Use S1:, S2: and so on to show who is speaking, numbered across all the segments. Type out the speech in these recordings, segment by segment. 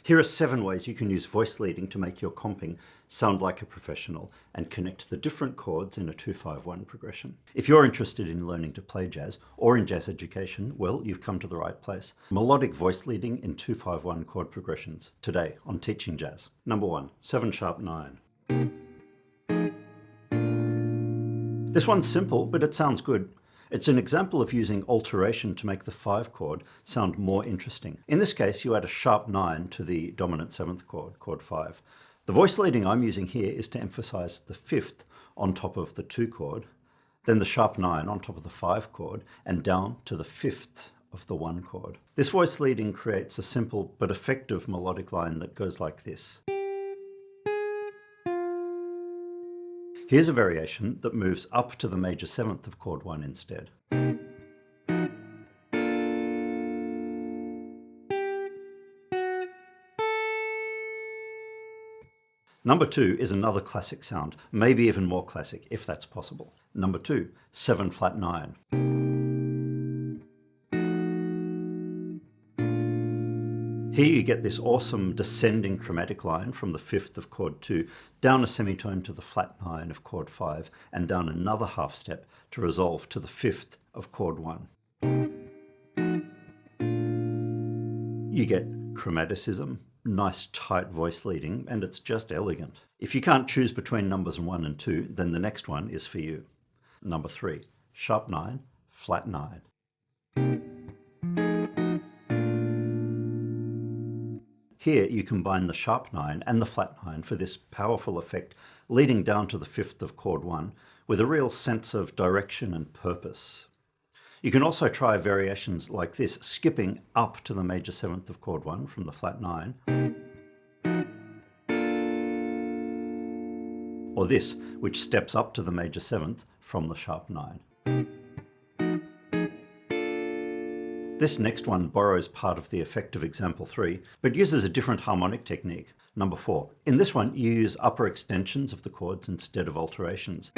S1: Here are 7 ways you can use voice leading to make your comping sound like a professional and connect the different chords in a 2-5-1 progression. If you're interested in learning to play jazz or in jazz education, well, you've come to the right place. Melodic voice leading in 2-5-1 chord progressions, today on Teaching Jazz. Number 1, 7-sharp-9. This one's simple, but it sounds good. It's an example of using alteration to make the 5 chord sound more interesting. In this case, you add a sharp 9 to the dominant 7th chord, chord 5. The voice leading I'm using here is to emphasize the 5th on top of the 2 chord, then the sharp 9 on top of the 5 chord, and down to the 5th of the 1 chord. This voice leading creates a simple but effective melodic line that goes like this. Here's a variation that moves up to the major 7th of chord 1 instead. Number 2 is another classic sound, maybe even more classic, if that's possible. Number 2, 7-flat-9. Here you get this awesome descending chromatic line from the 5th of chord 2, down a semitone to the flat 9 of chord 5, and down another half step to resolve to the 5th of chord 1. You get chromaticism, nice tight voice leading, and it's just elegant. If you can't choose between numbers 1 and 2, then the next one is for you. Number 3, sharp 9, flat 9. Here you combine the sharp 9 and the flat 9 for this powerful effect, leading down to the 5th of chord 1 with a real sense of direction and purpose. You can also try variations like this, skipping up to the major 7th of chord 1 from the flat 9, or this, which steps up to the major 7th from the sharp 9. This next one borrows part of the effect of example 3, but uses a different harmonic technique. Number 4. In this one, you use upper extensions of the chords instead of alterations.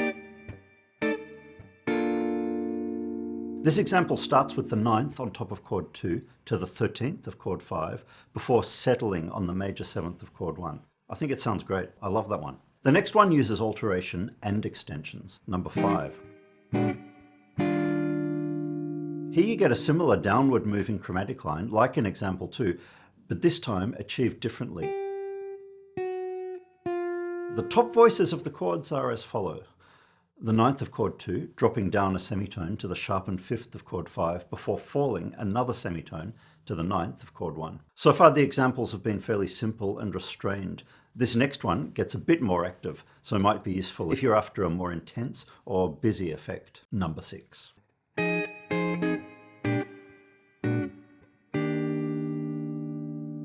S1: This example starts with the 9th on top of chord 2 to the 13th of chord 5 before settling on the major 7th of chord 1. I think it sounds great. I love that one. The next one uses alteration and extensions. Number 5. Here you get a similar downward moving chromatic line, like in example 2, but this time achieved differently. The top voices of the chords are as follows. The 9th of chord 2, dropping down a semitone to the sharpened 5th of chord 5 before falling another semitone to the 9th of chord 1. So far the examples have been fairly simple and restrained. This next one gets a bit more active, so might be useful if you're after a more intense or busy effect. Number 6.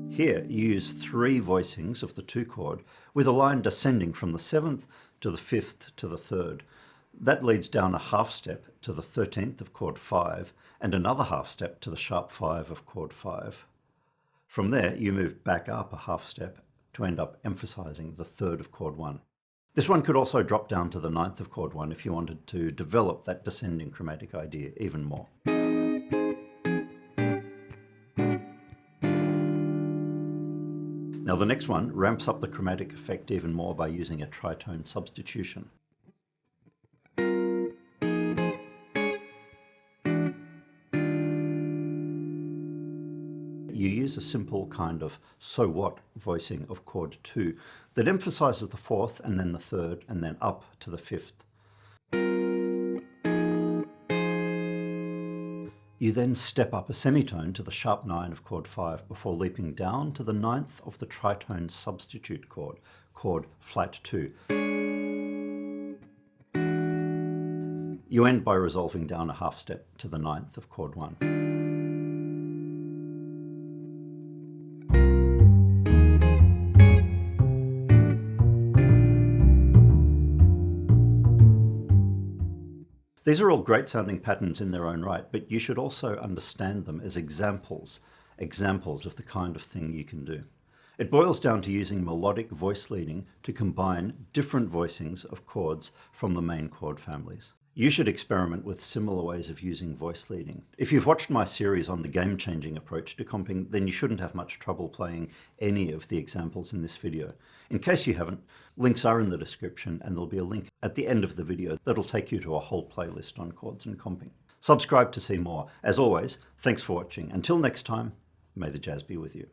S1: Here you use 3 voicings of the 2 chord with a line descending from the 7th to the 5th to the 3rd. That leads down a half step to the 13th of chord 5 and another half step to the sharp 5 of chord 5. From there you move back up a half step to end up emphasizing the 3rd of chord 1. This one could also drop down to the 9th of chord 1 if you wanted to develop that descending chromatic idea even more. Now the next one ramps up the chromatic effect even more by using a tritone substitution. You use a simple kind of so what voicing of chord 2 that emphasizes the 4th and then the 3rd and then up to the 5th. You then step up a semitone to the sharp 9 of chord 5 before leaping down to the 9th of the tritone substitute chord, chord flat 2. You end by resolving down a half step to the 9th of chord 1. These are all great sounding patterns in their own right, but you should also understand them as examples of the kind of thing you can do. It boils down to using melodic voice leading to combine different voicings of chords from the main chord families. You should experiment with similar ways of using voice leading. If you've watched my series on the game-changing approach to comping, then you shouldn't have much trouble playing any of the examples in this video. In case you haven't, links are in the description, and there'll be a link at the end of the video that'll take you to a whole playlist on chords and comping. Subscribe to see more. As always, thanks for watching. Until next time, may the jazz be with you.